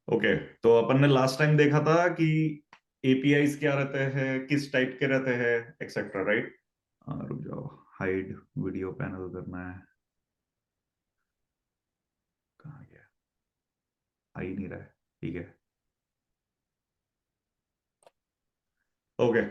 Okay. तो अपन ने last time देखा था कि एपीआईज क्या रहते हैं, किस टाइप के रहते हैं, एक्सेट्रा, राइट? रुक जाओ, हाइड वीडियो पैनल करना है। कहाँ गया? आ ही नहीं रहा है। ठीक है। ओके।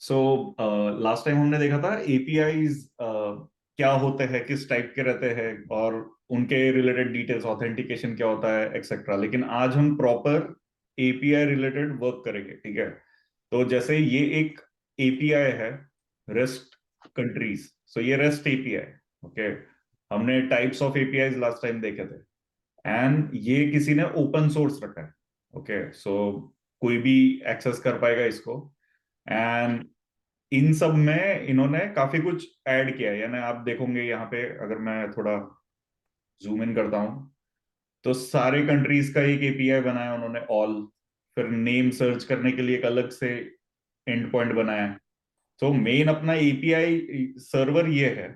सो लास्ट टाइम हमने देखा था एपीआईज क्या होते हैं, किस टाइप के रहते हैं, और उनके रिलेटेड डिटेल्स, ऑथेंटिकेशन क्या होता है, एक्सेट्रा। लेकिन आज हम प्रॉपर एपीआई रिलेटेड वर्क करेंगे, ठीक है? तो जैसे ये एक एपीआई है, रेस्ट कंट्रीज। सो ये रेस्ट एपीआई। ओके। हमने types of APIs last time देखे थे, एंड ये किसी ने ओपन सोर्स रखा है। ओके। सो कोई भी एक्सेस कर पाएगा इसको। एंड इन सब में इन्होंने काफी कुछ ऐड किया है, यानी आप देखोगे यहाँ पे, अगर मैं थोड़ा जूम इन करता हूँ, तो सारे कंट्रीज का एक एपीआई बनाया उन्होंने, ऑल। फिर नेम सर्च करने के लिए एक अलग से एंड पॉइंट बनाया है। तो मेन अपना एपीआई सर्वर ये है।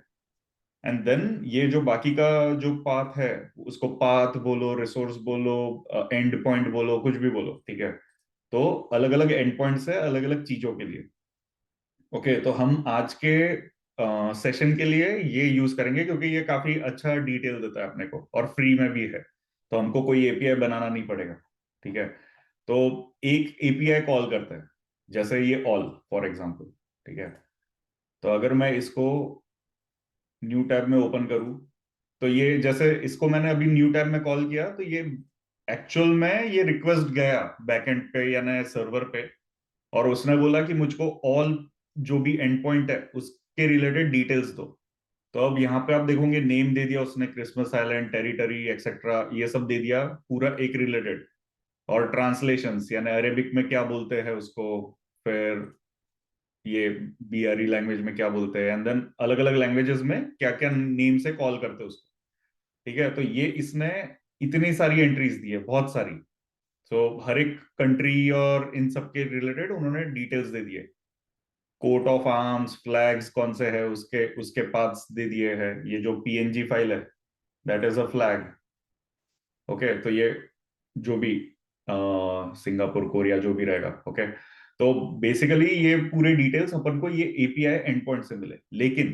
एंड देन ये जो बाकी का जो पाथ है, उसको पाथ बोलो, रिसोर्स बोलो, एंड पॉइंट बोलो, कुछ भी बोलो, ठीक है? तो अलग अलग एंड पॉइंट्स है अलग अलग चीजों के लिए। ओके। तो हम आज के सेशन के लिए ये यूज करेंगे, क्योंकि ये काफी अच्छा डिटेल देता है अपने को, और फ्री में भी है। तो हमको कोई एपीआई बनाना नहीं पड़ेगा। ठीक है। तो एक एपीआई कॉल करते हैं, जैसे ये ऑल फॉर एग्जांपल। ठीक है। तो अगर मैं इसको न्यू टैब में ओपन करूं, तो ये जैसे इसको मैंने अभी न्यू टैब में कॉल किया, तो ये एक्चुअल में ये रिक्वेस्ट गया बैकएंड पे यानी सर्वर पे, और उसने बोला कि मुझको ऑल जो भी एंड पॉइंट है उसके रिलेटेड डिटेल्स दो। तो अब यहाँ पे आप देखोगे नेम दे दिया उसने, क्रिसमस आइलैंड, टेरिटरी, एक्सेट्रा, ये सब दे दिया पूरा एक रिलेटेड। और ट्रांसलेशंस यानी अरेबिक में क्या बोलते हैं उसको, फिर ये बीआरई लैंग्वेज में क्या बोलते हैं, एंड देन अलग अलग लैंग्वेजेस में क्या क्या नेम से कॉल करते हैं उसको। ठीक है। तो ये इसने इतनी सारी एंट्रीज दी है, बहुत सारी। सो हर एक कंट्री और इन सब के रिलेटेड उन्होंने डिटेल्स दे दिए। कोट ऑफ आर्म्स, फ्लैग्स कौन से है उसके उसके पाथ्स दे दिए हैं। ये जो पीएनजी फाइल है, that is a flag. Okay. तो ये जो भी सिंगापुर, कोरिया, जो भी रहेगा। ओके। तो बेसिकली ये पूरे डिटेल्स अपन को ये एपीआई एंड पॉइंट से मिले। लेकिन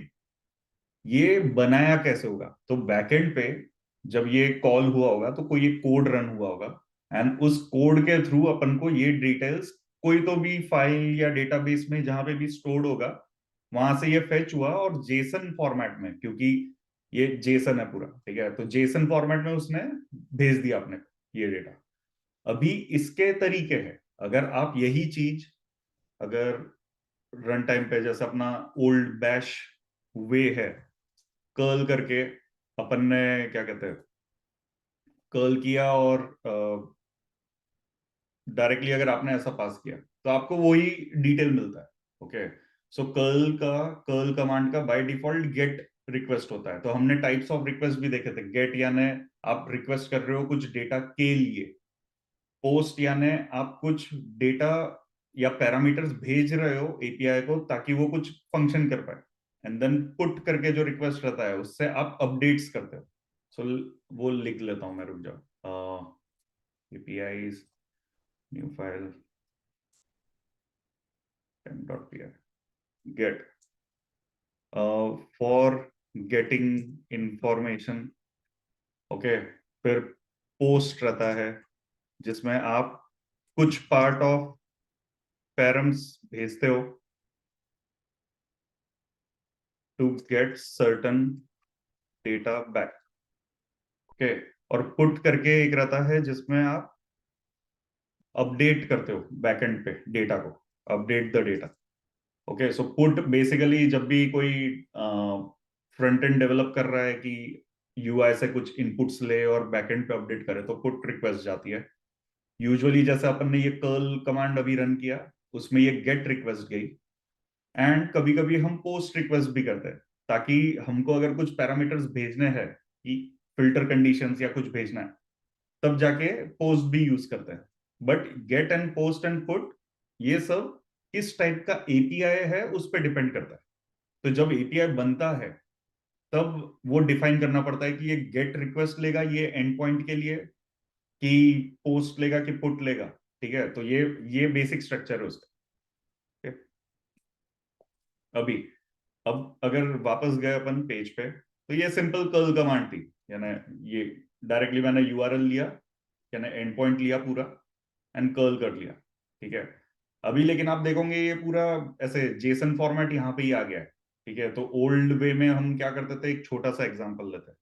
ये बनाया कैसे होगा? तो बैकएंड पे जब ये कॉल हुआ होगा, तो कोई एक कोड रन हुआ होगा, एंड उस कोड के थ्रू अपन को ये डिटेल्स कोई तो भी फाइल या डेटाबेस में जहां पे भी स्टोर्ड होगा, वहां से ये फेच हुआ, और जेसन फॉर्मेट में, क्योंकि ये जेसन है पूरा, ठीक है? तो जेसन फॉर्मेट में उसने भेज दिया अपने को ये डेटा। अभी इसके तरीके हैं। अगर आप यही चीज, अगर रन टाइम पे जैसे अपना ओल्ड बैश वे है, कर्ल करके अपन ने, क्या कहते हैं, कर्ल किया, और डायरेक्टली अगर आपने ऐसा पास किया, तो आपको वही डिटेल मिलता है। ओके। सो कर्ल कमांड का बाय डिफॉल्ट गेट रिक्वेस्ट होता है। तो हमने टाइप्स ऑफ रिक्वेस्ट भी देखे थे। गेट यानी आप रिक्वेस्ट कर रहे हो कुछ डेटा के लिए। पोस्ट यानी आप कुछ डेटा या पैरामीटर्स भेज रहे हो एपीआई को, ताकि वो कुछ फंक्शन कर पाए। एंड देन पुट करके जो रिक्वेस्ट रहता है, उससे आप अपडेट्स करते हो। सो वो लिख लेता हूं मैं, रुक जाओ। API new file temp.py get for getting information. Okay. फिर पोस्ट रहता है, जिसमें आप कुछ पार्ट ऑफ पैरम्स भेजते हो to get certain data back. Okay. और पुट करके एक रहता है, जिसमें आप अपडेट करते हो बैकएंड पे डेटा को, update the data. Okay. So put basically जब भी कोई फ्रंट एंड डेवलप कर रहा है कि यूआई से कुछ इनपुट्स ले और बैकएंड पे अपडेट करे, तो पुट रिक्वेस्ट जाती है। यूजुअली जैसे अपन ने ये कर्ल कमांड अभी रन किया, उसमें ये गेट रिक्वेस्ट गई। एंड कभी कभी हम पोस्ट रिक्वेस्ट भी करते हैं, ताकि हमको अगर कुछ पैरामीटर्स भेजने हैं, कि फिल्टर कंडीशंस या कुछ भेजना है, तब जाके पोस्ट भी यूज करते हैं। But get and post and put, ये सब किस टाइप का एपीआई है उस पर डिपेंड करता है। तो जब एपीआई बनता है, तब वो डिफाइन करना पड़ता है कि ये गेट रिक्वेस्ट लेगा ये एंड पॉइंट के लिए, कि पोस्ट लेगा कि पुट लेगा, ठीक है। तो ये बेसिक स्ट्रक्चर है उसका। ठीक है? अभी अब अगर वापस गए अपन पेज पे, तो ये सिंपल कर्ल कमांड थी, यानी ये डायरेक्टली मैंने यूआरएल लिया, यानी एंड पॉइंट लिया पूरा, एंड कर्ल कर लिया, ठीक है। अभी लेकिन आप देखोगे ये पूरा ऐसे जेसन फॉर्मेट यहाँ पे ही आ गया है, ठीक है। तो ओल्ड वे में हम क्या करते थे, एक छोटा सा एग्जांपल लेते हैं,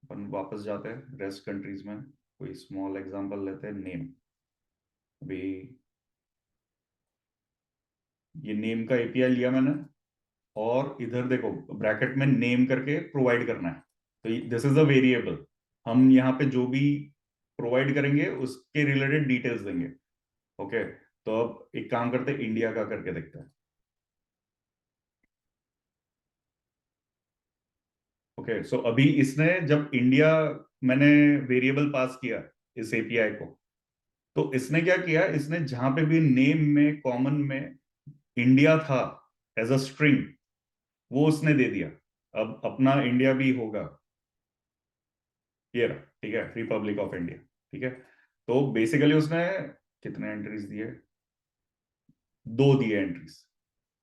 अपन वापस जाते हैं रेस्ट कंट्रीज में, कोई स्मॉल एग्जांपल लेते हैं, नेम। अभी ये नेम का एपीआई लिया मैंने, और इधर देखो ब्रैकेट में नेम करके प्रोवाइड करना है, तो दिस इज अ वेरिएबल। हम यहाँ पे जो भी प्रोवाइड करेंगे उसके रिलेटेड डिटेल्स देंगे, ओके। तो अब एक काम करते हैं, इंडिया का करके देखते हैं। ओके, सो अभी इसने जब इंडिया, मैंने वेरिएबल पास किया इस एपीआई को, तो इसने क्या किया, इसने जहां पे भी नेम में कॉमन में इंडिया था एज अ स्ट्रिंग, वो उसने दे दिया। अब अपना इंडिया भी होगा, ये रहा, ठीक है, रिपब्लिक ऑफ इंडिया, ठीक है। तो बेसिकली उसने कितने एंट्रीज दिए, दो दिए एंट्रीज।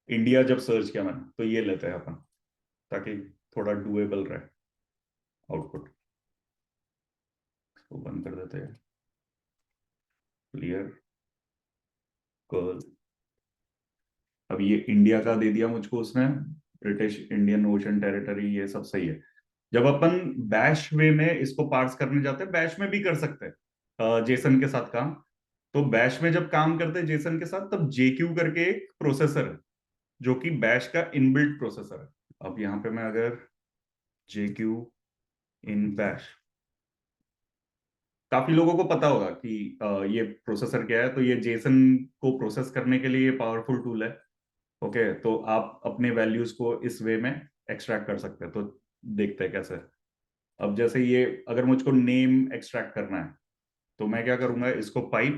इंडिया जब सर्च किया मैंने, तो ये लेते हैं अपन, ताकि थोड़ा डुएबल रहे आउटपुट। इसको बंद कर देते हैं, क्लियर कर्ल। अब ये इंडिया का दे दिया मुझको उसने, ब्रिटिश इंडियन ओशन टेरिटरी, ये सब सही है। जब अपन बैश वे में इसको पार्स करने जाते हैं, बैश में भी कर सकते हैं जेसन के साथ काम। तो बैश में जब काम करते हैं जेसन के साथ, तब जेक्यू करके एक प्रोसेसर है, जो कि बैश का इनबिल्ट प्रोसेसर है। अब यहाँ पे मैं अगर जेक्यू इन बैश, काफी लोगों को पता होगा कि ये प्रोसेसर क्या है, तो ये जेसन को प्रोसेस करने के लिए ये पावरफुल टूल है, ओके। तो आप अपने वैल्यूज को इस वे में एक्सट्रैक्ट कर सकते हैं, तो देखते हैं कैसे। अब जैसे ये अगर मुझको नेम एक्सट्रैक्ट करना है, तो मैं क्या करूंगा, इसको पाइप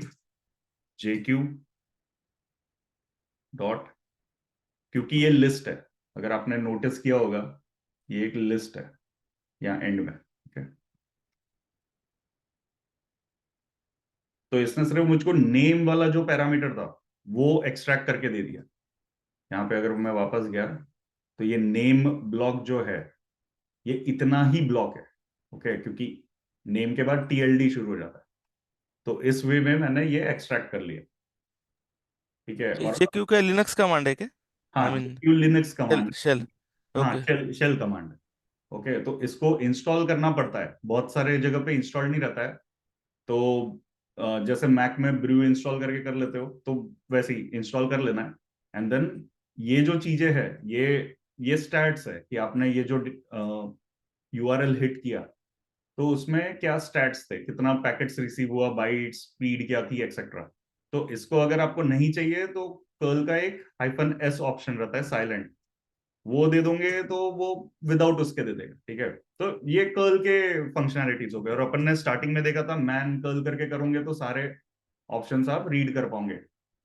जेक्यू डॉट, क्योंकि ये लिस्ट है, अगर आपने नोटिस किया होगा, ये एक लिस्ट है यहाँ एंड में, ठीक है। तो इसने सिर्फ मुझको नेम वाला जो पैरामीटर था वो एक्सट्रैक्ट करके दे दिया। यहाँ पे अगर मैं वापस गया, तो ये नेम ब्लॉक जो है, ये इतना ही ब्लॉक है, ओके, क्योंकि नेम के बाद टीएलडी शुरू हो जाता है। तो इस वे में मैंने ये एक्सट्रैक्ट कर लिया, ठीक है। और जेक्यू का लिनक्स कमांड है क्या? आई हाँ, mean jq Linux shell command. Shell. हाँ, okay. Shell shell command, okay. तो इसको इंस्टॉल करना पड़ता है, बहुत सारे जगह पे इंस्टॉल नहीं रहता है। तो जैसे मैक में ब्रू इंस्टॉल करके कर लेते हो, तो वैसे ही इंस्टॉल कर लेना है। एंड देन ये जो चीजें है, ये स्टैट्स है कि आपने ये जो यूआरएल हिट किया, तो उसमें क्या स्टैट्स थे, कितना पैकेट्स रिसीव हुआ, बाइट स्पीड क्या थी, एक्सेट्रा। तो इसको अगर आपको नहीं चाहिए, तो कर्ल का एक -s ऑप्शन रहता है साइलेंट, वो दे दोगे तो वो विदाउट उसके दे देगा, ठीक है। तो ये कर्ल के फंक्शनैलिटीज हो गए। और अपन ने स्टार्टिंग में देखा था, मैन कर्ल करके करोगे तो सारे ऑप्शंस आप रीड कर पाओगे,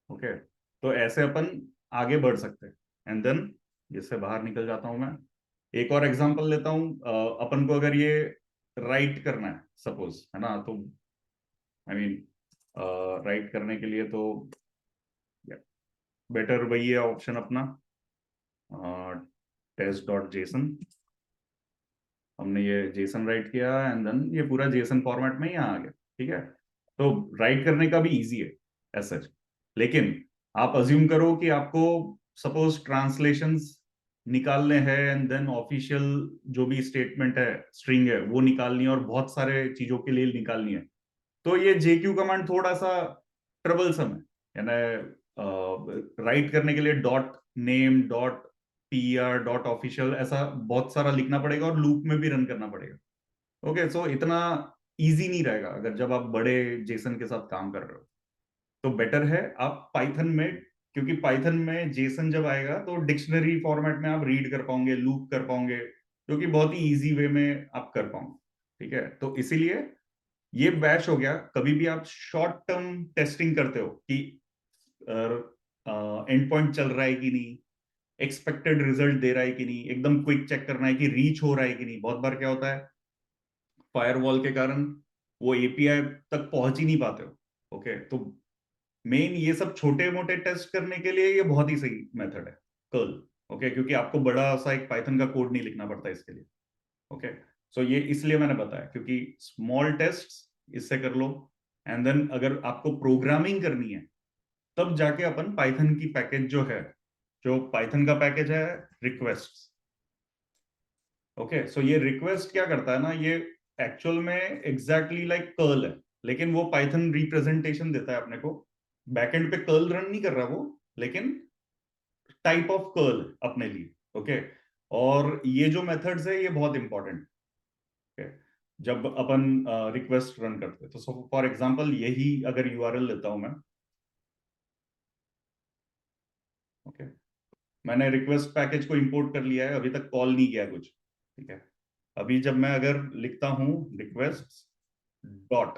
ओके। तो ऐसे अपन आगे बढ़ सकते हैं। एंड देन इससे बाहर निकल जाता हूं मैं, एक और एग्जांपल लेता हूं। अपन को अगर ये राइट करना है सपोज, है ना, तो आई मीन राइट करने के लिए तो बेटर वही है ऑप्शन अपना, टेस्ट डॉट जेसन। हमने ये जेसन राइट किया, एंड देन ये पूरा जेसन फॉर्मेट में ही आ गया, ठीक है। तो राइट करने का भी इजी है ऐसा। लेकिन आप अज्यूम करो कि आपको सपोज ट्रांसलेशंस निकालने हैं, एंड देन ऑफिशियल जो भी स्टेटमेंट है, स्ट्रिंग है, वो निकालनी है, और बहुत सारे चीजों के लिए निकालनी है। तो ये जेक्यू कमांड थोड़ा सा ट्रबलसम है, यानी राइट करने के लिए dot name dot PR dot official ऐसा बहुत सारा लिखना पड़ेगा, और लूप में भी रन करना पड़ेगा, ओके। सो इतना इजी नहीं रहेगा अगर जब आप बड़े जेसन के साथ काम कर रहे हो। तो बेटर है आप पाइथन में, क्योंकि पाइथन में जेसन जब आएगा तो डिक्शनरी फॉर्मेट में आप रीड कर पाओगे, लूप कर पाओगे, जो कि बहुत ही इजी वे में आप कर पाओगे, ठीक है। तो इसीलिए ये बैच हो गया। कभी भी आप शॉर्ट टर्म टेस्टिंग करते हो कि एंड पॉइंट चल रहा है कि नहीं, एक्सपेक्टेड रिजल्ट दे रहा है कि नहीं, एकदम क्विक चेक करना है कि रीच हो रहा है कि नहीं। बहुत बार क्या होता है, फायरवॉल के कारण वो एपीआई तक पहुंच ही नहीं पाते हो। ओके, तो मेन ये सब छोटे मोटे टेस्ट करने के लिए ये बहुत ही सही मेथड है, कर्ल। ओके, क्योंकि आपको बड़ा सा एक पाइथन का कोड नहीं लिखना पड़ता इसके लिए। ओके, सो ये इसलिए मैंने बताया क्योंकि स्मॉल टेस्ट इससे कर लो, एंड देन अगर आपको प्रोग्रामिंग करनी है तब जाके अपन पाइथन की पैकेज जो है, जो पाइथन का पैकेज है, रिक्वेस्ट। ओके, सो ये रिक्वेस्ट क्या करता है ना, ये एक्चुअल में एग्जैक्टली लाइक कर्ल है, लेकिन वो पाइथन रिप्रेजेंटेशन देता है अपने को। बैकएंड पे कर्ल रन नहीं कर रहा वो, लेकिन टाइप ऑफ कर्ल अपने लिए। ओके, और ये जो मेथड्स है ये बहुत इंपॉर्टेंट है जब अपन रिक्वेस्ट रन करते हैं। तो फॉर एग्जांपल यही अगर यूआरएल लेता हूं मैं। ओके, मैंने रिक्वेस्ट पैकेज को इंपोर्ट कर लिया है, अभी तक कॉल नहीं किया कुछ। ठीक है, अभी जब मैं अगर लिखता हूं रिक्वेस्ट डॉट,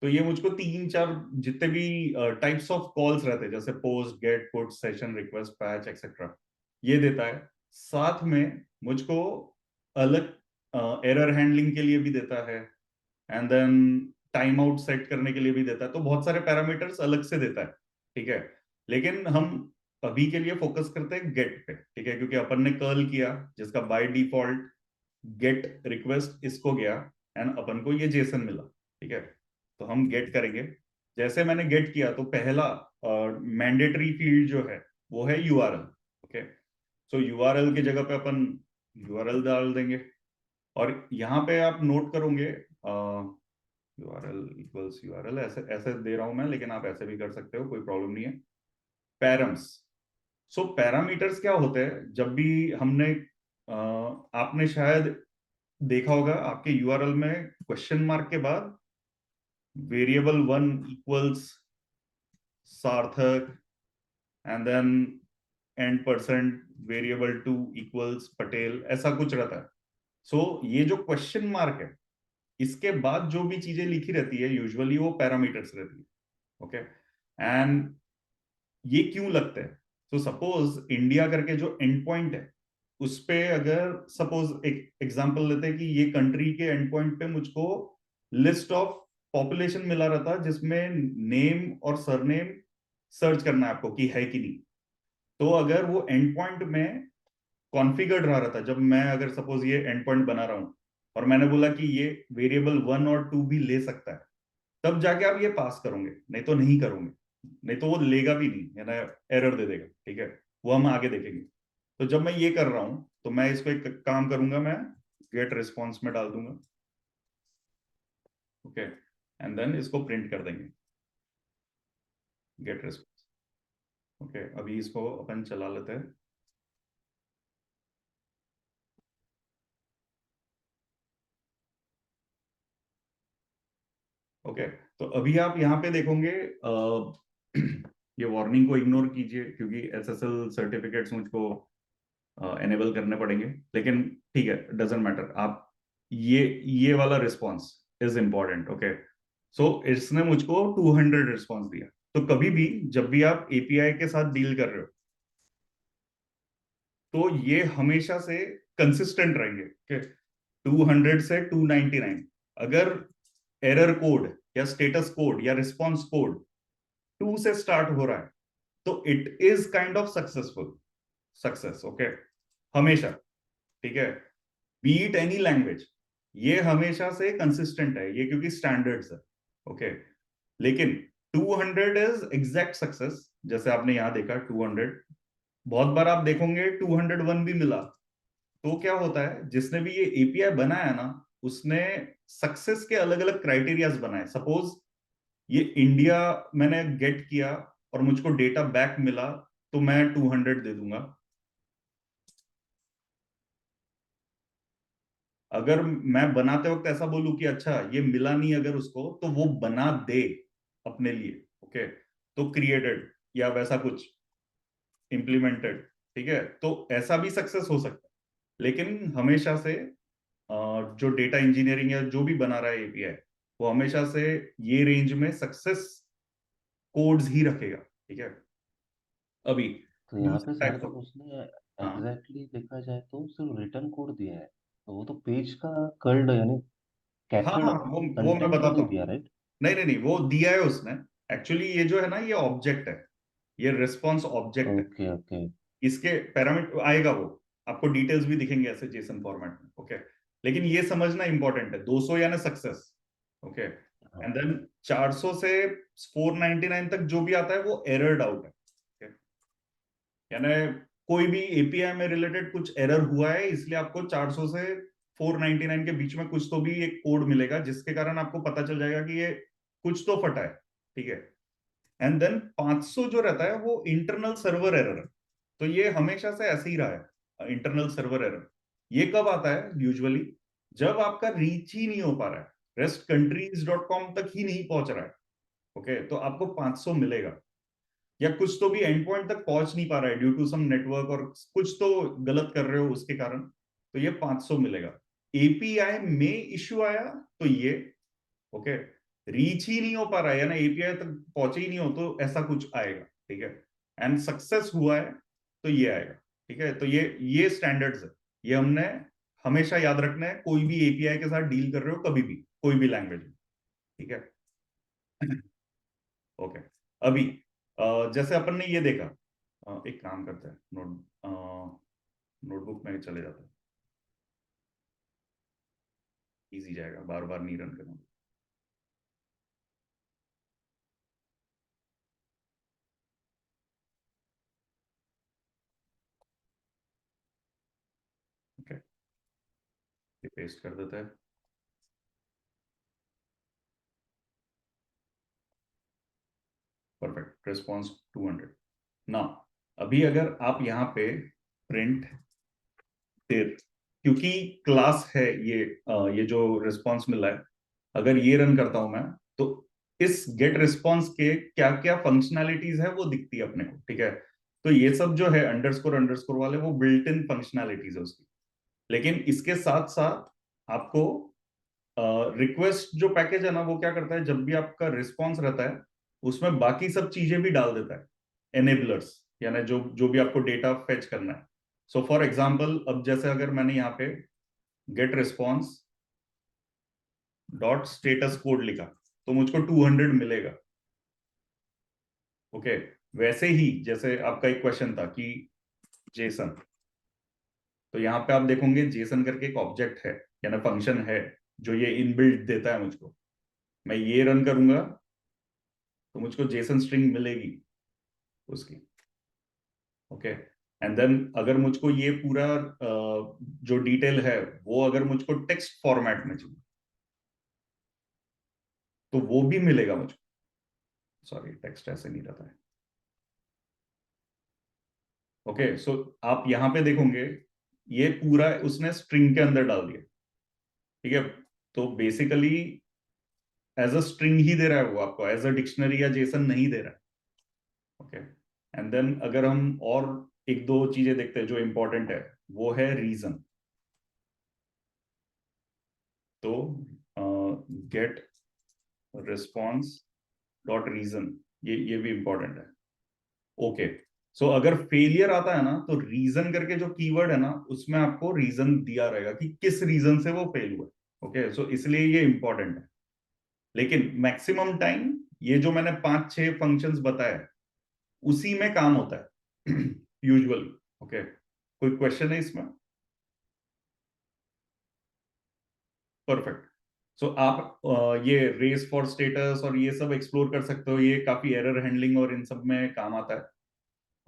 तो ये मुझको तीन चार जितने भी टाइप्स ऑफ कॉल्स रहते हैं, जैसे post, get, put, session, request, patch etcetera, ये देता है। साथ में मुझको अलग एरर हैंडलिंग के लिए भी देता है, and then time out set करने के लिए भी देता है। तो बहुत सारे पैरामीटर्स अलग से देता है। ठीक है, लेकिन हम अभी के लिए फोकस करते हैं गेट पे। ठीक है, क्योंकि अपन ने कर्ल किया जिसका बाय डिफॉल्ट गेट रिक्वेस्ट इसको गया, एंड अपन को ये जेसन मिला। ठीक है, तो हम गेट करेंगे। जैसे मैंने गेट किया तो पहला मैंडेटरी फील्ड जो है वो है यूआरएल। ओके, सो यूआरएल की जगह पे अपन यूआरएल डाल देंगे। और यहाँ पे आप नोट करोगे यूआरएल इक्वल्स यूआरएल, ऐसे ऐसे दे रहा हूं मैं, लेकिन आप ऐसे भी कर सकते हो, कोई प्रॉब्लम नहीं है। पैरम्स, सो पैरामीटर्स क्या होते हैं, जब भी हमने आपने शायद देखा होगा आपके यूआरएल में क्वेश्चन मार्क के बाद variable one equals Sarthak, and then and variable two equals Patel, ऐसा कुछ रहता है। सो ये जो क्वेश्चन मार्क है, इसके बाद जो भी चीजें लिखी रहती है यूजुअली वो पैरामीटर्स रहती है। ओके, एंड ये क्यों लगता है? तो सपोज इंडिया करके जो एंड पॉइंट है उस पे अगर सपोज एक एग्जांपल लेते हैं कि ये कंट्री के एंड पॉइंट पे मुझको लिस्ट ऑफ पॉपुलेशन मिला रहता जिसमें नेम और सरनेम सर्च करना है आपको कि है कि नहीं। तो अगर वो एंड पॉइंट में कॉन्फ़िगर्ड रहा रहता, जब मैं अगर सपोज ये एंड पॉइंट बना रहा हूं और मैंने बोला कि ये वेरिएबल वन और टू भी ले सकता है, तब जाके आप ये पास करोगे, नहीं तो नहीं करोगे। नहीं तो वो लेगा भी नहीं, है ना, एरर दे देगा। ठीक है, वो हम आगे देखेंगे। तो जब मैं ये कर रहा हूं तो मैं इसको एक काम करूंगा, मैं गेट रिस्पॉन्स में डाल दूंगा। ओके, एंड देन इसको प्रिंट कर देंगे, गेट रिस्पॉन्स। ओके, अभी इसको अपन चला लेते हैं। ओके, तो अभी आप यहाँ पे देखोगे ये वार्निंग को इग्नोर कीजिए क्योंकि एसएसएल सर्टिफिकेट्स मुझको एनेबल करने पड़ेंगे, लेकिन ठीक है, डजेंट मैटर। आप ये वाला रिस्पॉन्स इज इंपॉर्टेंट। ओके, सो इसने मुझको 200 रिस्पॉन्स दिया। तो कभी भी जब भी आप एपीआई के साथ डील कर रहे हो तो ये हमेशा से कंसिस्टेंट रहेंगे कि 200 से 299। अगर एरर कोड या स्टेटस कोड या रिस्पॉन्स कोड 2 से स्टार्ट हो रहा है तो it is kind of successful, success. Okay, हमेशा। ठीक है, बीट एनी लैंग्वेज, ये हमेशा से कंसिस्टेंट है ये, क्योंकि स्टैंडर्ड्स है। ओके, लेकिन 200 इज एग्जैक्ट सक्सेस, जैसे आपने यहां देखा 200। बहुत बार आप देखोगे 201 भी मिला। तो क्या होता है, जिसने भी ये एपीआई बनाया ना, उसने सक्सेस के अलग अलग क्राइटेरियाज बनाए। सपोज ये इंडिया मैंने गेट किया और मुझको डेटा बैक मिला, तो मैं 200 दे दूंगा। अगर मैं बनाते वक्त ऐसा बोलूं कि अच्छा ये मिला नहीं अगर उसको, तो वो बना दे अपने लिए। ओके, तो क्रिएटेड या वैसा कुछ इम्प्लीमेंटेड। ठीक है, तो ऐसा भी सक्सेस हो सकता है, लेकिन हमेशा से जो डेटा इंजीनियरिंग या जो भी बना रहा है एपीआई, वो हमेशा से ये रेंज में सक्सेस कोड्स ही रखेगा। ठीक है, अभी तो यहाँ पे दूसरे सर टाइप्स जब ऑफ। उसने हाँ, एग्जैक्टली देखा जाए तो सिर्फ रिटर्न कोड दिया है, तो वो तो पेज का कर्ल्ड यानी हाँ कैप्चर हाँ, वो मैं कंटेंट तो बताता नहीं हूँ। दिया, राइट? नहीं नहीं नहीं, वो दिया है उसने। एक्चुअली ये जो है ना, ये ऑब्जेक्ट है, ये रिस्पॉन्स ऑब्जेक्ट है। Okay okay. इसके पैरामीटर आएगा वो, आपको डिटेल्स भी दिखेंगे ऐसे जेसन फॉर्मेट में। ओके, लेकिन ये समझना इंपॉर्टेंट है, 200 यानी सक्सेस। ओके, हाँ। एंड देन 400 से 499 तक जो भी आता है वो एरर्ड आउट है। okay? यानी कोई भी एपीआई में रिलेटेड कुछ एरर हुआ है, इसलिए आपको 400 से 499 के बीच में कुछ तो भी एक कोड मिलेगा, जिसके कारण आपको पता चल जाएगा कि ये कुछ तो फटा है। ठीक है, एंड देन 500 जो रहता है वो इंटरनल सर्वर एरर है। तो ये हमेशा से ऐसे ही रहा है, इंटरनल सर्वर एरर। ये कब आता है यूजुअली? जब आपका रीच ही नहीं हो पा रहा है, रेस्ट कंट्रीज डॉट कॉम तक ही नहीं पहुंच रहा है। ओके, तो आपको 500 मिलेगा। या कुछ तो भी एंड पॉइंट तक पहुंच नहीं पा रहा है ड्यू टू सम नेटवर्क, और कुछ तो गलत कर रहे हो उसके कारण, तो ये 500 मिलेगा। एपीआई में इश्यू आया तो ये, ओके, रीच ही नहीं हो पा रहा है या ना एपीआई तक पहुंचे ही नहीं हो, तो ऐसा कुछ आएगा। ठीक है, एंड सक्सेस हुआ है तो ये आएगा। ठीक है, तो ये स्टैंडर्ड्स है, ये हमने हमेशा याद रखना है, कोई भी एपीआई के साथ डील कर रहे हो, कभी भी कोई भी लैंग्वेज में। ठीक है। ओके, अभी जैसे अपन ने ये देखा, एक काम करते हैं, नोटबुक में चले जाते हैं, इजी जाएगा, बार बार नहीं रन करना। ओके, ये पेस्ट कर देते हैं। परफेक्ट, रिस्पॉन्स 200 ना। अभी अगर आप यहाँ पे प्रिंट देर, क्योंकि क्लास है ये जो रिस्पॉन्स मिला है, अगर ये रन करता हूं मैं, तो इस गेट रिस्पॉन्स के क्या क्या फंक्शनैलिटीज है वो दिखती है अपने को। ठीक है, तो ये सब जो है अंडरस्कोर अंडरस्कोर वाले, वो बिल्ट इन फंक्शनैलिटीज है उसकी। लेकिन इसके साथ साथ आपको रिक्वेस्ट जो पैकेज है ना, वो क्या करता है, जब भी आपका रिस्पॉन्स रहता है उसमें बाकी सब चीजें भी डाल देता है, एनेबलर्स, यानी जो जो भी आपको डेटा फेच करना है। सो फॉर एग्जाम्पल, अब जैसे अगर मैंने यहाँ पे get response dot status code लिखा, तो मुझको 200 मिलेगा। ओके, वैसे ही जैसे आपका एक क्वेश्चन था कि जेसन, तो यहाँ पे आप देखोगे जेसन करके एक ऑब्जेक्ट है, यानी फंक्शन है, जो ये इनबिल्ट देता है मुझको। मैं ये रन करूंगा तो मुझको जेसन स्ट्रिंग मिलेगी उसकी। ओके, एंड देन अगर मुझको ये पूरा जो डिटेल है, वो अगर मुझको टेक्स्ट फॉर्मेट में चाहिए, तो वो भी मिलेगा मुझको। सॉरी, टेक्स्ट ऐसे नहीं रहता है। ओके, सो आप यहाँ पे देखोगे, ये पूरा उसने स्ट्रिंग के अंदर डाल दिया। ठीक है, तो बेसिकली एज अ स्ट्रिंग ही दे रहा है वो आपको, एज अ डिक्शनरी या जेसन नहीं दे रहा है। ओके, एंड देन अगर हम और एक दो चीजें देखते हैं जो इंपॉर्टेंट है, वो है रीजन। तो गेट रिस्पॉन्स डॉट रीजन, ये भी इंपॉर्टेंट है। ओके, सो अगर फेलियर आता है ना, तो रीजन करके जो कीवर्ड है ना, उसमें आपको रीजन दिया रहेगा कि किस रीजन से वो फेल हुआ। ओके, सो इसलिए ये इंपॉर्टेंट है। लेकिन मैक्सिमम टाइम ये जो मैंने 5-6 फंक्शंस बताए, उसी में काम होता है यूजुअली। ओके, कोई क्वेश्चन है इसमें? परफेक्ट। सो आप ये रेस फॉर स्टेटस और ये सब एक्सप्लोर कर सकते हो, ये काफी एरर हैंडलिंग और इन सब में काम आता है।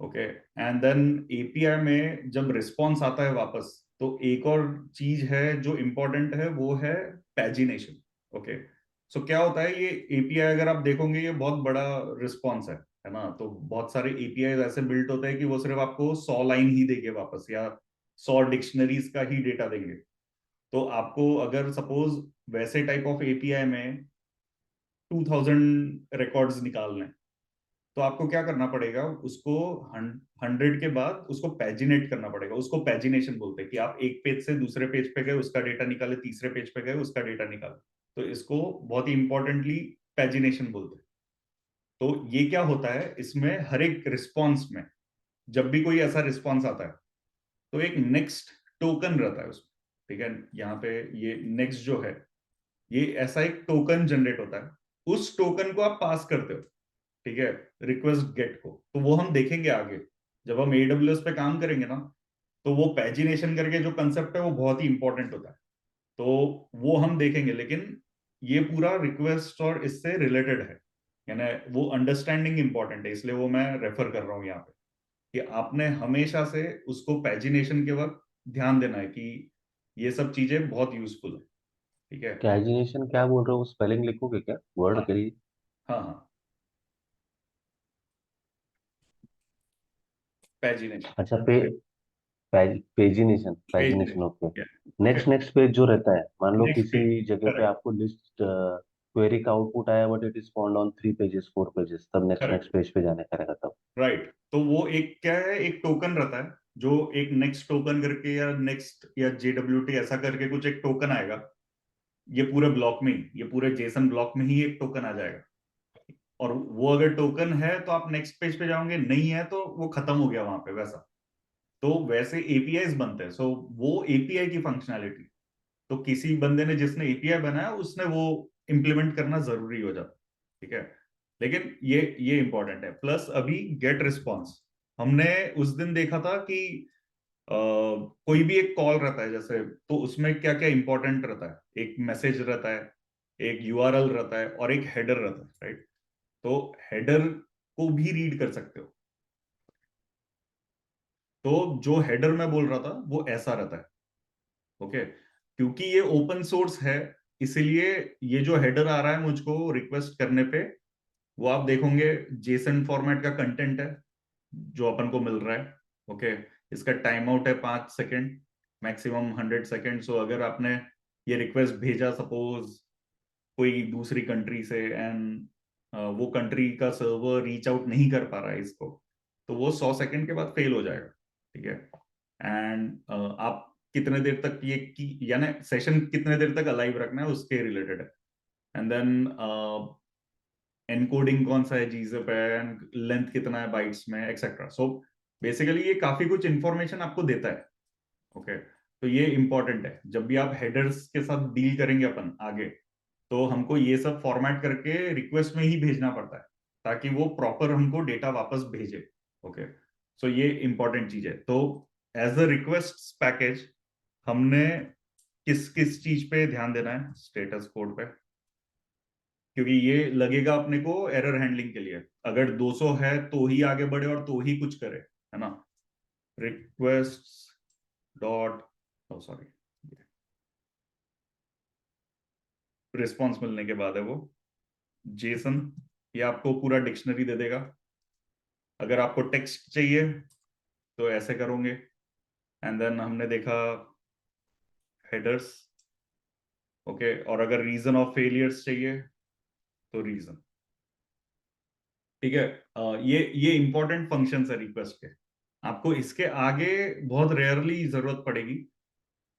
ओके, एंड देन एपीआई में जब रिस्पॉन्स आता है वापस, तो एक और चीज है जो इंपॉर्टेंट है, वो है पैजिनेशन। ओके, सो क्या होता है, ये एपीआई अगर आप देखोगे, ये बहुत बड़ा रिस्पॉन्स है ना, तो बहुत सारे एपीआई ऐसे बिल्ट होते हैं कि वो सिर्फ आपको 100 लाइन ही देंगे वापस, या 100 डिक्शनरीज का ही डेटा देंगे। तो आपको अगर सपोज वैसे टाइप ऑफ एपीआई में 2000 रिकॉर्ड्स निकालने हैं, तो आपको क्या करना पड़ेगा, उसको 100 के बाद उसको पैजिनेट करना पड़ेगा। उसको पैजिनेशन बोलते हैं, कि आप एक पेज से दूसरे पेज पे गए, उसका डेटा निकाले, तीसरे पेज पे गए, उसका डेटा निकाले। तो इसको बहुत ही इंपॉर्टेंटली पैजिनेशन बोलते हैं। तो ये क्या होता है, इसमें हर एक रिस्पॉन्स में जब भी कोई ऐसा रिस्पॉन्स आता है, तो एक नेक्स्ट टोकन रहता है उसमें। ठीक है, यहाँ पे ये नेक्स्ट जो है, ये ऐसा एक टोकन जनरेट होता है, उस टोकन को आप पास करते हो, ठीक है, रिक्वेस्ट गेट को। तो वो हम देखेंगे आगे जब हम AWS पे काम करेंगे ना, तो वो पैजिनेशन करके जो कंसेप्ट है वो बहुत ही इंपॉर्टेंट होता है। तो वो हम देखेंगे, लेकिन ये पूरा रिक्वेस्ट और इससे रिलेटेड है, यानी वो अंडरस्टैंडिंग इंपॉर्टेंट है, इसलिए वो मैं रेफर कर रहा हूँ यहाँ पे कि आपने हमेशा से उसको पैजिनेशन के वक्त ध्यान देना है कि ये सब चीजें बहुत यूजफुल है। ठीक है। कैजिनेशन क्या बोल रहे हो, स्पेलिंग लिखोगे क्या, वर्ड हाँ के लिए? हाँ हाँ, पैजिनेशन। अच्छा, pagination, pagination, okay. Pagination, okay. Next next page जो रहता है, मान लो नेक्स्ट किसी पेज, जगह पे करेक्ट। आपको लिस्ट क्वेरी का आउटपुट आया, but it is found on 3 pages 4 pages, तब नेक्स्ट करेक्ट, नेक्स्ट पेज पे जाने का रहेगा तब। राइट। तो वो एक क्या है, एक टोकन रहता है, जो एक नेक्स्ट टोकन करके या नेक्स्ट या JWT ऐसा करके कुछ एक टोकन आएगा, ये पूरे ब्लॉक में ही, ये पूरे जेसन ब्लॉक में ही एक टोकन आ जाएगा। और वो अगर टोकन है तो आप नेक्स्ट पेज पे जाओगे, नहीं है तो वो खत्म हो गया वहां पे, वैसा। तो वैसे एपीआईज बनते हैं, सो वो एपीआई की फंक्शनैलिटी, तो किसी बंदे ने जिसने एपीआई बनाया उसने वो इम्प्लीमेंट करना जरूरी हो जाता है, ठीक है। लेकिन ये इंपॉर्टेंट है। प्लस अभी गेट रिस्पॉन्स हमने उस दिन देखा था कि कोई भी एक कॉल रहता है जैसे, तो उसमें क्या क्या इंपॉर्टेंट रहता है, एक मैसेज रहता है, एक यूआरएल रहता है और एक हेडर रहता है, राइट। तो हेडर को भी रीड कर सकते हो। तो जो हेडर मैं बोल रहा था वो ऐसा रहता है, ओके। क्योंकि ये ओपन सोर्स है, इसलिए ये जो हेडर आ रहा है मुझको रिक्वेस्ट करने पे, वो आप देखोगे जेसन फॉर्मेट का कंटेंट है जो अपन को मिल रहा है, ओके। इसका टाइम आउट है 5 सेकेंड, मैक्सिमम 100 सेकेंड। सो अगर आपने ये रिक्वेस्ट भेजा सपोज कोई दूसरी कंट्री से, एंड वो कंट्री का सर्वर रीच आउट नहीं कर पा रहा है इसको, तो वो 100 सेकेंड के बाद फेल हो जाएगा, ठीक है। एंड आप कितने देर तक ये की, यानी सेशन कितने देर तक अलाइव रखना है उसके रिलेटेड है। एंड देन एनकोडिंग कौन सा है जीजप है, एंड लेंथ कितना है बाइट्स में, एक्सेट्रा। सो बेसिकली ये काफी कुछ इंफॉर्मेशन आपको देता है, ओके। तो ये इंपॉर्टेंट है, जब भी आप हेडर्स के साथ डील करेंगे अपन आगे, तो हमको ये सब फॉर्मेट करके रिक्वेस्ट में ही भेजना पड़ता है, ताकि वो प्रॉपर हमको डेटा वापस भेजे, ओके। सो ये इंपॉर्टेंट चीज है। तो एज अ रिक्वेस्ट पैकेज हमने किस किस चीज पे ध्यान देना है स्टेटस कोड पे, क्योंकि ये लगेगा अपने को एरर हैंडलिंग के लिए, अगर 200 है तो ही आगे बढ़े और तो ही कुछ करे, है ना। रिक्वेस्ट डॉट, सॉरी, रिस्पॉन्स मिलने के बाद है वो जेसन, ये आपको पूरा डिक्शनरी दे देगा। अगर आपको टेक्स्ट चाहिए तो ऐसे करोगे। एंड देन हमने देखा हेडर्स, ओके। और अगर रीजन ऑफ फेलियर्स चाहिए तो रीजन, ठीक है। ये इंपॉर्टेंट फंक्शन है रिक्वेस्ट के, आपको इसके आगे बहुत रेयरली जरूरत पड़ेगी,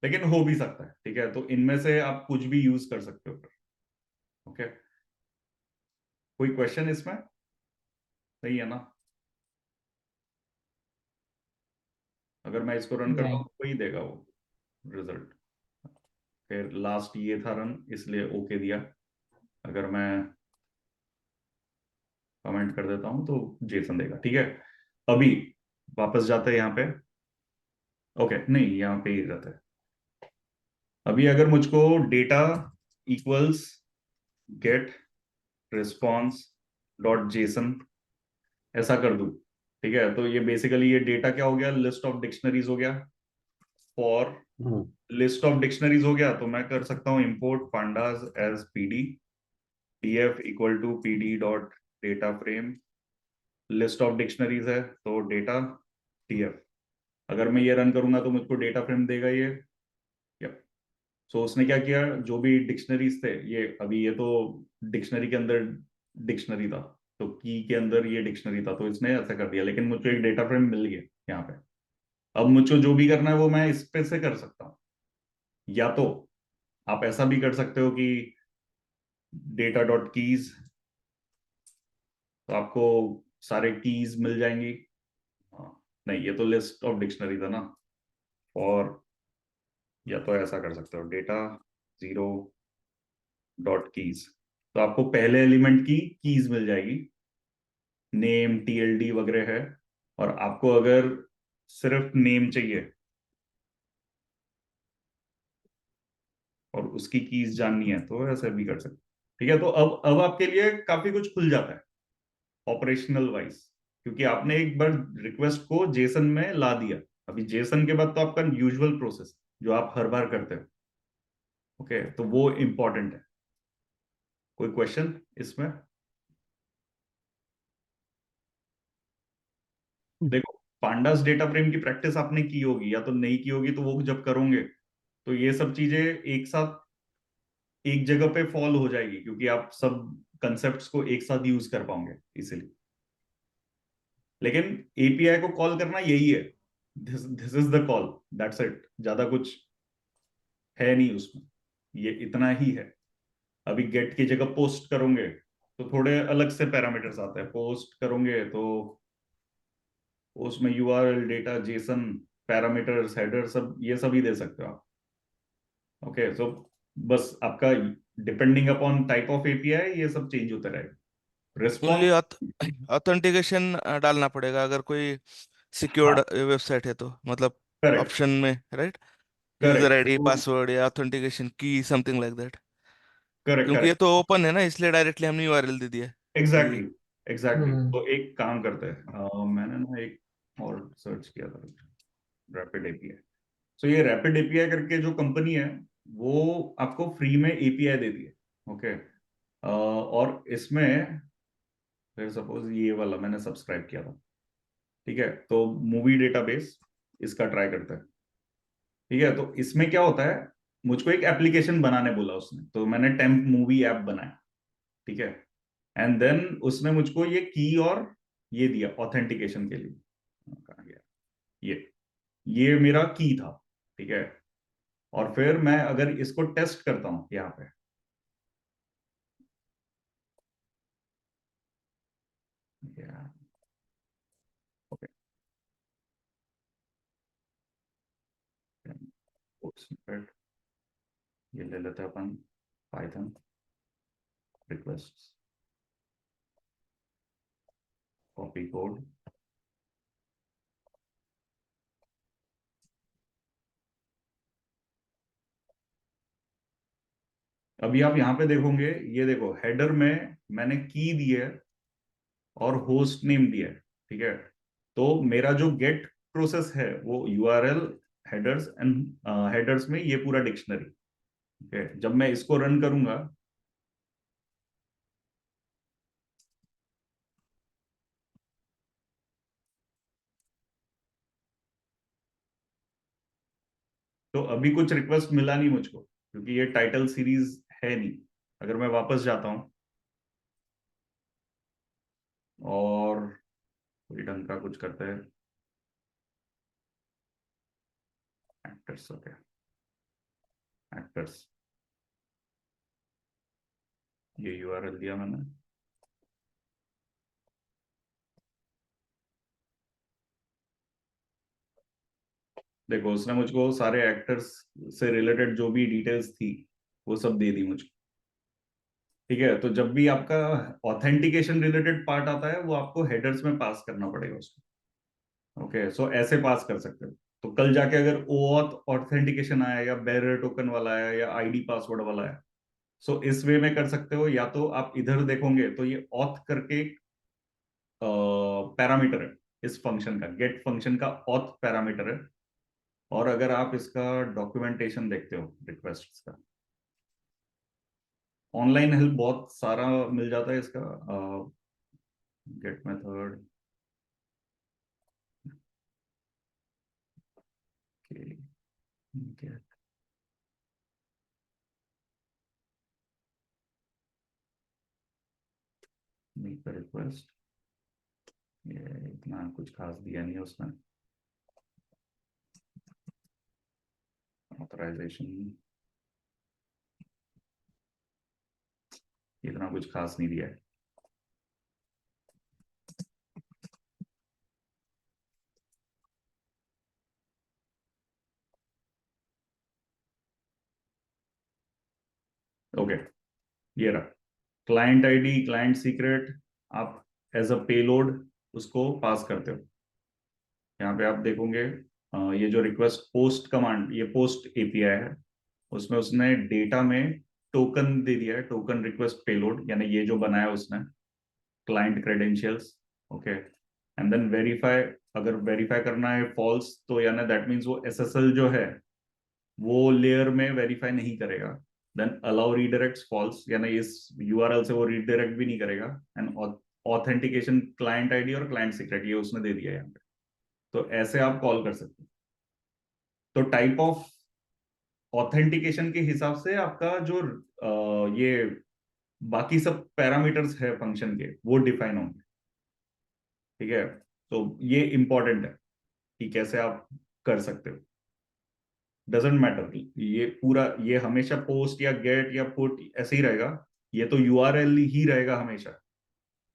लेकिन हो भी सकता है, ठीक है। तो इनमें से आप कुछ भी यूज कर सकते हो, ओके। कोई क्वेश्चन इसमें? नहीं है ना? अगर मैं इसको रन करता नहीं। हूँ तो वही देगा वो रिजल्ट। फिर लास्ट ये था रन, इसलिए ओके दिया। अगर मैं कमेंट कर देता हूँ तो जेसन देगा, ठीक है। अभी वापस जाते हैं यहाँ पे, ओके, नहीं यहाँ पे ही रहता है। अभी अगर मुझको data equals get response dot JSON ऐसा कर दूं, ठीक है, तो ये बेसिकली ये डेटा क्या हो गया, लिस्ट ऑफ डिक्शनरीज हो गया। For hmm. List of dictionaries हो गया तो मैं कर सकता हूँ import pandas as PD, df equal to PD dot data frame. List of dictionaries है तो डेटा df। अगर मैं ये रन करूंगा तो मुझको डेटा फ्रेम देगा ये। यप। सो उसने क्या किया, जो भी डिक्शनरीज थे, ये अभी ये तो डिक्शनरी के अंदर डिक्शनरी था, तो की के अंदर ये डिक्शनरी था, तो इसने ऐसा कर दिया, लेकिन मुझको एक डेटा फ्रेम मिल गया यहाँ पे। अब मुझको जो भी करना है वो मैं इस पे से कर सकता हूँ, या तो आप ऐसा भी कर सकते हो कि डेटा डॉट कीज, तो आपको सारे कीज मिल जाएंगी। हाँ, नहीं ये तो लिस्ट ऑफ डिक्शनरी था ना। और या तो ऐसा कर सकते हो डेटा 0 डॉट कीज। तो आपको पहले एलिमेंट की कीज मिल जाएगी, नेम टीएलडी वगैरह है। और आपको अगर सिर्फ नेम चाहिए और उसकी कीज जाननी है तो ऐसे भी कर सकते हैं। ठीक है, तो अब आपके लिए काफी कुछ खुल जाता है ऑपरेशनल वाइज, क्योंकि आपने एक बार रिक्वेस्ट को जेसन में ला दिया। अभी जेसन के बाद तो आपका यूजुअल प्रोसेस जो आप हर बार करते हो, ओके, तो वो इंपॉर्टेंट है। कोई क्वेश्चन इसमें? देखो, पांडास डेटा फ्रेम की प्रैक्टिस आपने की होगी या तो नहीं की होगी, तो वो जब करोगे तो ये सब चीजें एक साथ एक जगह पे फॉल हो जाएगी, क्योंकि आप सब कंसेप्ट्स को एक साथ यूज कर पाओगे इसीलिए। लेकिन एपीआई को कॉल करना यही है, this this is the call, that's it, ज्यादा कुछ है नहीं उसमें, ये इतना ही है। अभी गेट की जगह पोस्ट करोगे तो थोड़े अलग से पैरामीटर्स आते हैं, पोस्ट करोगे तो उसमें URL, data, Jason, parameters, header, सब ये सब ही दे सकते हो आप। ओके, सो बस आपका depending upon type of API ये सब चेंज होता रहेगा। ओनली रिस्पॉन्स, ऑथेंटिकेशन डालना पड़ेगा अगर कोई सिक्योर्ड हाँ, वेबसाइट है तो, मतलब करेक्ट, ऑप्शन में, right? User correct, ID, password या ऑथेंटिकेशन की, समथिंग लाइक दैट। करेक्ट, क्योंकि ये करेक्ट, तो ओपन है ना, इसलिए डायरेक्टली हमने यूआरएल दे दिया एग्जैक्टली, कि एग्जैक्टली। हम्म। तो एक काम करते हैं, मैंने ना एक और सर्च किया था, रैपिड एपीआई। सो ये रैपिड एपीआई करके जो कंपनी है, वो आपको फ्री में एपीआई देती है। ओके, और इसमें फिर सपोज ये वाला मैंने सब्सक्राइब किया था, ठीक है, तो मूवी डेटाबेस इसका ट्राई करते हैं। ठीक है, तो इसमें क्या होता है, मुझको एक एप्लीकेशन बनाने बोला उसने, तो मैंने टेम्प मूवी ऐप बनाया। ठीक है, एंड देन उसने मुझको ये की और ये दिया ऑथेंटिकेशन के लिए। कहाँ गया ये मेरा की था। ठीक है, और फिर मैं अगर इसको टेस्ट करता हूं यहाँ पे, ओके, ये ले लेते हैं अपन, पाइथन रिक्वेस्ट, कॉपी कोड, अभी आप यहाँ पे देखोगे, ये देखो हेडर में मैंने की दी है और होस्ट नेम दिया है। ठीक है, तो मेरा जो गेट प्रोसेस है वो यूआरएल, हेडर्स एंड हेडर्स में ये पूरा डिक्शनरी। ठीक है, जब मैं इसको रन करूंगा तो अभी कुछ रिक्वेस्ट मिला नहीं मुझको, क्योंकि ये टाइटल सीरीज है नहीं। अगर मैं वापस जाता हूं और कोई ढंग का कुछ करते हैं, एक्टर्स, ओके, एक्टर्स, ये यूआरएल दिया मैंने। देखो उसने मुझको सारे एक्टर्स से रिलेटेड जो भी डिटेल्स थी वो सब दे दी मुझको। ठीक है, तो जब भी आपका ऑथेंटिकेशन रिलेटेड पार्ट आता है वो आपको हेडर्स में पास करना पड़ेगा उसको। ओके, सो ऐसे पास कर सकते हो। तो कल जाके अगर ओऑथ ऑथेंटिकेशन आया या बेरर टोकन वाला आया या आईडी पासवर्ड वाला आया, सो इस वे में कर सकते हो। या तो आप इधर देखोगे तो ये ऑथ करके एक पैरामीटर है इस फंक्शन का, गेट फंक्शन का ऑथ पैरामीटर है। और अगर आप इसका डॉक्यूमेंटेशन देखते हो रिक्वेस्ट का, ऑनलाइन हेल्प बहुत सारा मिल जाता है इसका। गेट मेथड के गेट मेक रिक्वेस्ट, ये इतना कुछ खास दिया नहीं है उसमें। ऑथराइजेशन, इतना कुछ खास नहीं दिया है। ओके, ये रहा क्लाइंट आईडी, क्लाइंट सीक्रेट, आप एज अ पेलोड उसको पास करते हो। यहाँ पे आप देखोगे ये जो रिक्वेस्ट पोस्ट कमांड, ये पोस्ट एपीआई है, उसमें उसने डेटा में टोकन दे दिया है, टोकन रिक्वेस्ट पेलोड, यानी ये जो बनाया उसने client credentials. Okay, and then verify, अगर वेरीफाई करना है फॉल्स तो यानी दैट मीन्स वो एसएसएल जो है वो लेयर में वेरीफाई नहीं करेगा। देन अलाउ रीडायरेक्ट्स फॉल्स, यानी इस यूआरएल से वो रीडायरेक्ट भी नहीं करेगा। एंड ऑथेंटिकेशन क्लाइंट आईडी और क्लाइंट सीक्रेट ये उसने दे दिया है यहाँ पे। तो ऐसे आप कॉल कर सकते हो। तो टाइप ऑफ ऑथेंटिकेशन के हिसाब से आपका जो ये बाकी सब पैरामीटर्स है फंक्शन के वो डिफाइन होंगे। ठीक है, तो ये इंपॉर्टेंट है कि कैसे आप कर सकते हो। डजेंट मैटर, ये पूरा ये हमेशा पोस्ट या गेट या पुट ऐसे ही रहेगा, ये तो यूआरएल ही रहेगा हमेशा।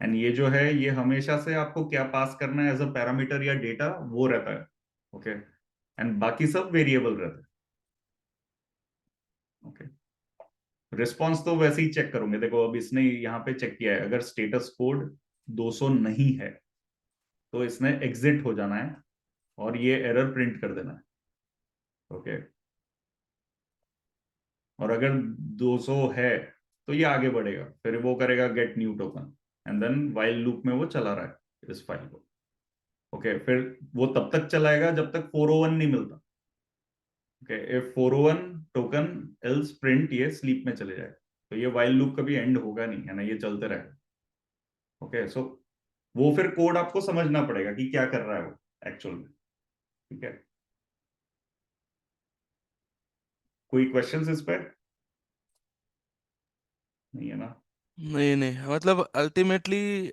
एंड ये जो है ये हमेशा से आपको क्या पास करना है एज अ पैरामीटर या डेटा वो रहता है। ओके, एंड बाकी सब वेरिएबल रहता है। ओके, रिस्पॉन्स तो वैसे ही चेक करोगे, देखो अब इसने यहाँ पे चेक किया है, अगर स्टेटस कोड 200 नहीं है तो इसने एग्जिट हो जाना है और ये एरर प्रिंट कर देना है। ओके, और अगर 200 है तो ये आगे बढ़ेगा, फिर वो करेगा get new token, and then while loop में वो चला रहा है इस फाइल को। ओके, फिर वो तब तक चलाएगा जब तक 401 नहीं मिलता। Okay, if 401 token else print, ये स्लीप में चले जाए, तो ये वाइल लूप कभी एंड होगा नहीं, है ना, ये चलते रहेगा। ओके, सो वो फिर कोड आपको समझना पड़ेगा कि क्या कर रहा है वो एक्चुअल में। ठीक है, कोई क्वेश्चंस इस पर? नहीं है ना? नहीं नहीं, मतलब अल्टीमेटली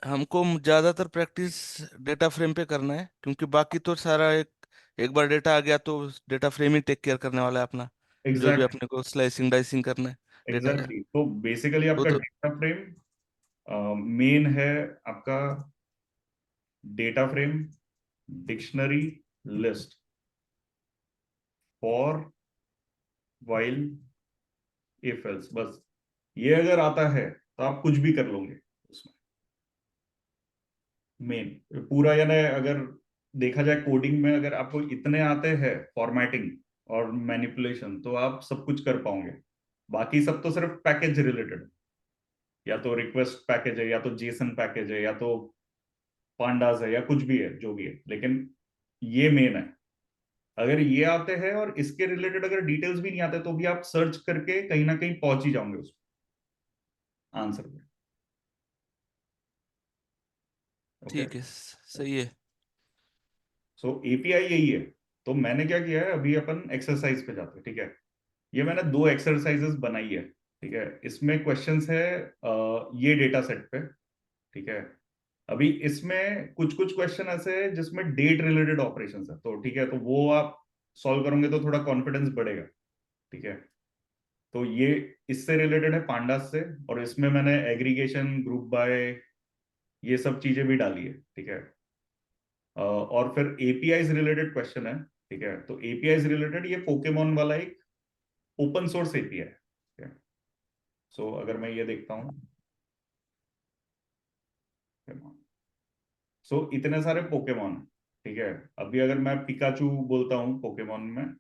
हमको ज्यादातर प्रैक्टिस डेटा फ्रेम पे करना है, क्योंकि बाकी तो सारा एक बार डेटा आ गया तो डेटा फ्रेम ही टेक केयर करने वाला है अपना, जो भी एग्जैक्ट अपने को स्लाइसिंग डाइसिंग करना है डेटा का। एग्जैक्टली, तो बेसिकली वो आपका तो डेटा फ्रेम मेन है आपका data frame, dictionary, list, for, while, if else, बस ये अगर आता है तो आप कुछ भी कर लोगे उसमें। मेन पूरा यानी अगर देखा जाए कोडिंग में, अगर आपको इतने आते हैं फॉर्मेटिंग और मैनिपुलेशन तो आप सब कुछ कर पाओगे। बाकी सब तो सिर्फ पैकेज रिलेटेड, या तो रिक्वेस्ट पैकेज है, या तो जेसन पैकेज है, या तो पांडास है, या कुछ भी है जो भी है, लेकिन ये मेन है। अगर ये आते हैं और इसके रिलेटेड अगर डिटेल्स भी नहीं आते तो भी आप सर्च करके कहीं ना कहीं पहुंच ही जाओगे उस आंसर पे। ओके, ठीक है, सही है। सो एपीआई यही है। तो मैंने क्या किया है, अभी अपन एक्सरसाइज पे जाते हैं। ठीक है, ये मैंने दो एक्सरसाइजेस बनाई है। ठीक है, इसमें क्वेश्चंस है ये डेटा सेट पे। ठीक है, अभी इसमें कुछ कुछ क्वेश्चन ऐसे हैं जिसमें डेट रिलेटेड ऑपरेशंस है, तो ठीक है, तो वो आप सॉल्व करोगे तो थोड़ा कॉन्फिडेंस बढ़ेगा। ठीक है, तो ये इससे रिलेटेड है पांडास से, और इसमें मैंने एग्रीगेशन, ग्रुप बाय, ये सब चीजें भी डाली है। ठीक है, और फिर एपीआई रिलेटेड क्वेश्चन है। ठीक है, तो एपीआई रिलेटेड ये पोकेमोन वाला एक ओपन सोर्स एपीआई है। ठीक है, सो अगर मैं ये देखता हूँ, सो इतने सारे पोकेमोन। ठीक है, अभी अगर मैं पिकाचू बोलता हूँ पोकेमोन में,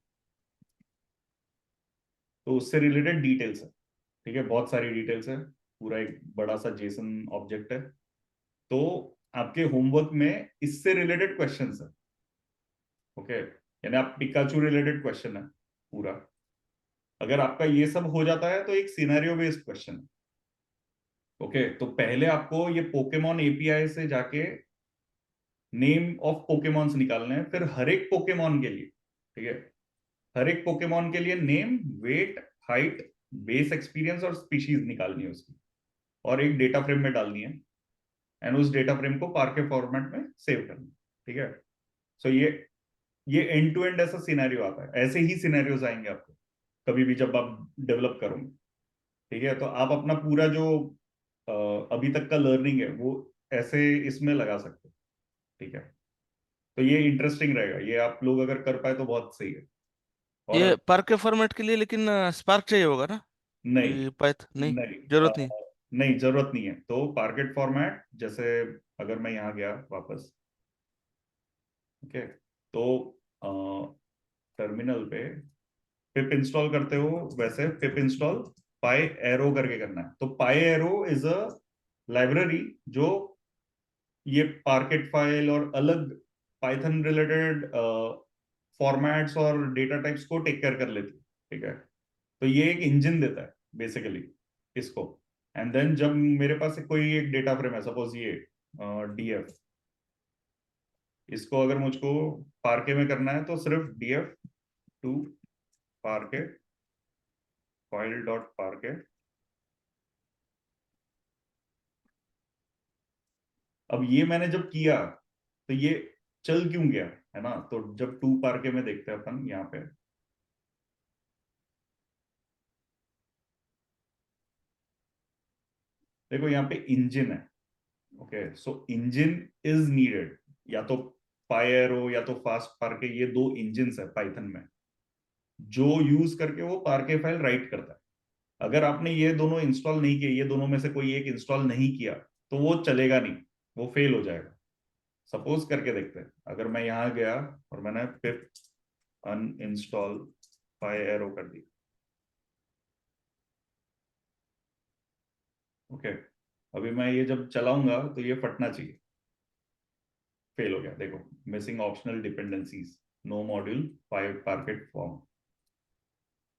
तो उससे रिलेटेड डिटेल्स है। ठीक है, बहुत सारी डिटेल्स है, पूरा एक बड़ा सा जेसन ऑब्जेक्ट है। तो आपके होमवर्क में इससे रिलेटेड क्वेश्चंस है। ओके, यानी आप पिकाचू रिलेटेड क्वेश्चन है पूरा। अगर आपका ये सब हो जाता है तो एक सिनेरियो बेस्ड क्वेश्चन है। ओके, तो पहले आपको ये पोकेमोन एपीआई से जाके नेम ऑफ पोकेमॉन्स निकालने हैं, फिर हर एक पोकेमॉन के लिए, ठीक है, हर एक पोकेमॉन के लिए name, weight, height, base experience और स्पीशीज निकालनी है उसकी, और एक डेटा फ्रेम में डालनी है, एंड उस डेटा फ्रेम को पार्के फॉर्मेट में सेव करना है। ठीक है, सो ये एंड टू एंड ऐसा सिनेरियो आता है, ऐसे ही सिनेरियोज आएंगे आपको कभी भी जब आप डेवलप करोगे। ठीक है, तो आप अपना पूरा जो अभी तक का लर्निंग है वो ऐसे इसमें लगा सकते हो। ठीक है, तो ये इंटरेस्टिंग रहेगा, ये आप लोग अगर कर पाए तो बहुत सही है। और ये पार्क के फॉर्मेट के लिए लेकिन स्पार्क चाहिए होगा ना? नहीं कोई पाइथ नहीं, नहीं जरूरत नहीं। नहीं, जरूरत नहीं है। तो पार्केट फॉर्मेट जैसे, अगर मैं यहाँ गया वापस, ओके, तो टर्मिनल पे पिप इंस्टॉल करते हो, वैसे पिप इंस्टॉल पाई एरो करके करना है। तो पाई एरो इज अ लाइब्रेरी जो ये पार्केट फाइल और अलग पाइथन रिलेटेड फॉर्मेट्स और डेटा टाइप्स को टेक केयर कर लेती है। ठीक है, तो ये एक इंजन देता है बेसिकली इसको। एंड देन जब मेरे पास कोई एक डेटा फ्रेम है, सपोज ये डीएफ, इसको अगर मुझको पार्के में करना है तो सिर्फ डीएफ टू पार्के फाइल डॉट पार्के। अब ये मैंने जब किया तो ये चल क्यों गया, है ना? तो जब टू पार्के में देखते हैं अपन यहाँ पे, देखो यहाँ पे इंजन है। Okay, so engine is needed. या तो पायरो या तो फास्ट पार्के, ये दो इंजन है पाइथन में जो यूज करके वो पार्के फाइल राइट करता है। अगर आपने ये दोनों इंस्टॉल नहीं किए, ये दोनों में से कोई एक इंस्टॉल नहीं किया, तो वो चलेगा नहीं, वो फेल हो जाएगा। सपोज करके देखते हैं, अगर मैं यहाँ गया और मैंने पिप अनइंस्टॉल पायरो कर दी, ओके, अभी मैं ये जब चलाऊंगा तो ये फटना चाहिए। फेल हो गया, देखो, missing optional dependencies, no module five parquet form.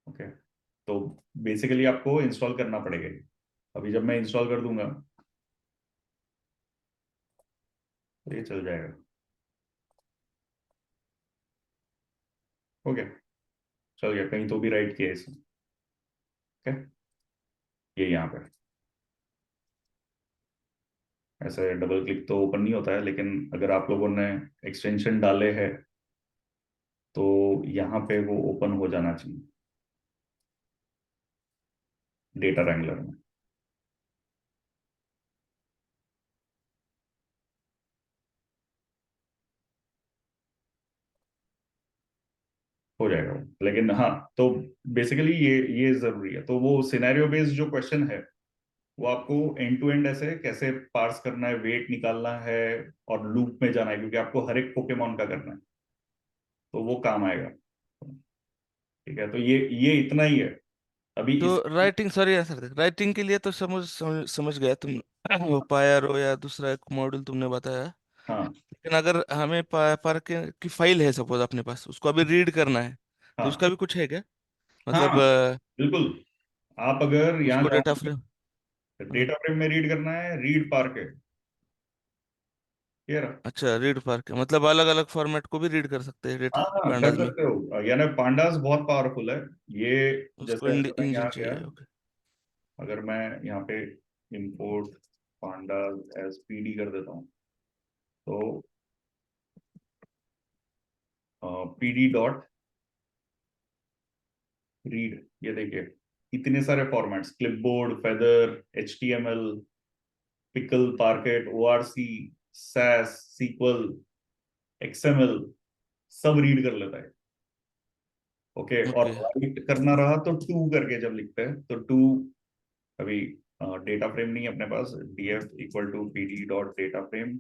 Okay, तो बेसिकली आपको इंस्टॉल करना पड़ेगा ये। अभी जब मैं इंस्टॉल कर दूंगा तो ये चल जाएगा। ओके, चल गया, कहीं तो भी राइट किया इसने। ओके, ये यहाँ पे ऐसे डबल क्लिक तो ओपन नहीं होता है, लेकिन अगर आप लोगों ने एक्सटेंशन डाले हैं तो यहाँ पे वो ओपन हो जाना चाहिए डेटा रैंगलर में। हो जाएगा वो। लेकिन हाँ, तो बेसिकली ये जरूरी है। तो वो सिनेरियो बेस्ड जो क्वेश्चन है, वो आपको एंड टू एंड ऐसे कैसे पार्स करना है, वेट निकालना है और लूप में जाना है, क्योंकि आपको हर एक पोकेमॉन का करना है, तो वो काम आएगा। ठीक है, तो ये इतना ही है अभी तो इस। राइटिंग, सॉरी आंसर दे, राइटिंग के लिए तो समझ गया तुम। वो पायर हो या दूसरा एक मॉड्यूल तुमने बताया। हाँ लेकिन अगर हमें पार की फाइल है सपोज अपने पास, उसको अभी रीड करना है, तो हाँ उसका भी कुछ है क्या? मतलब हाँ, बिल्कुल। आप अगर यहाँ उसको डेटा जाओगे, फ्रेम। हाँ। डेटा फ्रेम में रीड करना है, रीड पार्क है ये रहा। अच्छा, रीड पार के मतलब अलग अलग फॉर्मेट को भी रीड कर सकते हैं हाँ डेटा हाँ, कर पैंडाज में। सकते हो, यानी पांडास बहुत पावरफुल है ये। उसको जैसे अगर मैं इंजन यहाँ गया, चाहिए, ओके। अगर मैं यहाँ पे इंपोर्ट पांडास एज पीडी कर देता हूँ, तो पीडी डॉट रीड, ये देखिए इतने सारे formats, clipboard, feather, HTML, pickle, parquet, ORC, SAS, SQL, XML, सब रीड कर लेता है। ओके, और ओके। राइट करना रहा तो टू करके जब लिखते हैं तो टू, अभी डेटा फ्रेम नहीं है अपने पास, df equal to pd dot data frame.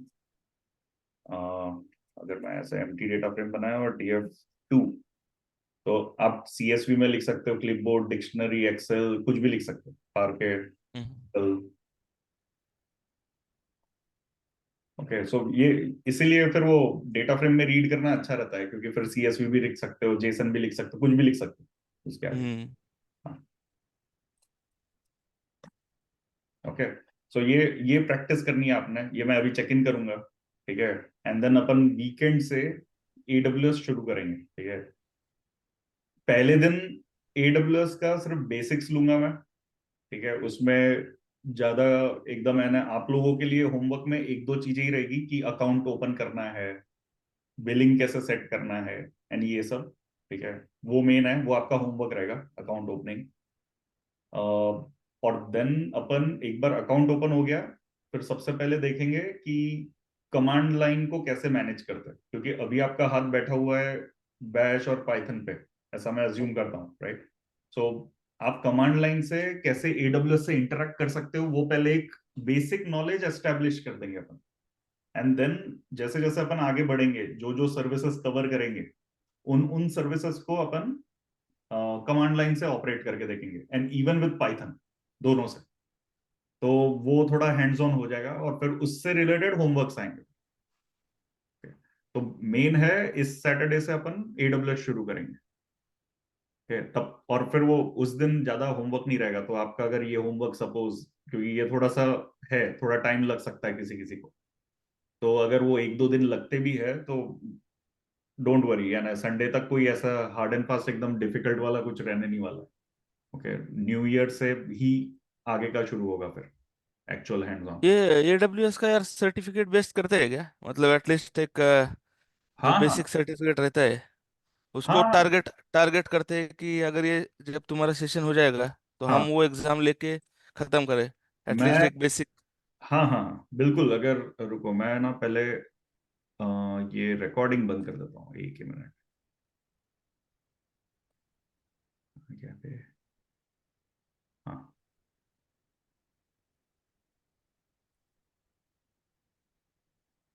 अगर मैं ऐसे एम्प्टी डेटा फ्रेम बनाया और df टू, तो आप CSV में लिख सकते हो, क्लिपबोर्ड, डिक्शनरी, एक्सेल, कुछ भी लिख सकते हो, पार्केट। हम्म। ओके, सो ये इसीलिए फिर वो डेटा फ्रेम में रीड करना अच्छा रहता है, क्योंकि फिर CSV भी लिख सकते हो, जेसन भी लिख सकते हो, कुछ भी लिख सकते हो उसके आगे। हम्म। हाँ, ओके, सो ये प्रैक्टिस करनी है आपने, ये मैं अभी चेक इन करूंगा। ठीक है, एंड देन अपन वीकेंड से AWS शुरू करेंगे। ठीक है, पहले दिन AWS का सिर्फ बेसिक्स लूंगा मैं। ठीक है, उसमें ज्यादा एकदम है ना, आप लोगों के लिए होमवर्क में एक दो चीजें ही रहेगी कि अकाउंट ओपन करना है, बिलिंग कैसे सेट करना है, एंड ये सब। ठीक है, वो मेन है, वो आपका होमवर्क रहेगा, अकाउंट ओपनिंग। और देन अपन एक बार अकाउंट ओपन हो गया, फिर सबसे पहले देखेंगे कि कमांड लाइन को कैसे मैनेज करते हैं, क्योंकि अभी आपका हाथ बैठा हुआ है बैश और पाइथन पे, ऐसा मैं अज्यूम करता हूँ, राइट? सो आप कमांड लाइन से कैसे एडब्ल्यूएस से इंटरेक्ट कर सकते हो वो पहले एक बेसिक नॉलेज एस्टेब्लिश कर देंगे अपन, एंड देन जैसे जैसे अपन आगे बढ़ेंगे जो जो सर्विसेज कवर करेंगे उन उन सर्विसेज को अपन कमांड लाइन से ऑपरेट करके देखेंगे, एंड इवन विद पाइथन, दोनों से। तो वो थोड़ा हैंड्स ऑन हो जाएगा और फिर उससे रिलेटेड होमवर्क्स आएंगे। तो मेन है इस सैटरडे से अपन एडब्ल्यूएस शुरू करेंगे। तब और फिर वो उस दिन ज्यादा होमवर्क नहीं रहेगा, तो आपका अगर ये होमवर्क सपोज, क्योंकि ये थोड़ा सा है, थोड़ा टाइम लग सकता है किसी किसी को, तो अगर वो एक दो दिन लगते भी है तो डोंट वरी, है ना, संडे तक कोई ऐसा हार्ड एंड फास्ट एकदम डिफिकल्ट वाला कुछ रहने नहीं वाला। ओके, न्यू ईयर से ही आगे का शुरू होगा फिर एक्चुअल हैंड्स ऑन। ये AWS का यार सर्टिफिकेट बेस्ड करते हैं क्या? मतलब एटलीस्ट एक जो हाँ बेसिक हाँ सर्टिफिकेट रहता है उसको हाँ। टारगेट टारगेट करते हैं कि अगर ये जब तुम्हारा सेशन हो जाएगा तो हम हाँ वो एग्जाम लेके खत्म करें, एटलीस्ट मैं, एक बेसिक। हाँ हाँ बिल्कुल, अगर रुको मैं ना पहले ये रिकॉर्डिंग बंद कर देता हूँ, एक ही मिनट।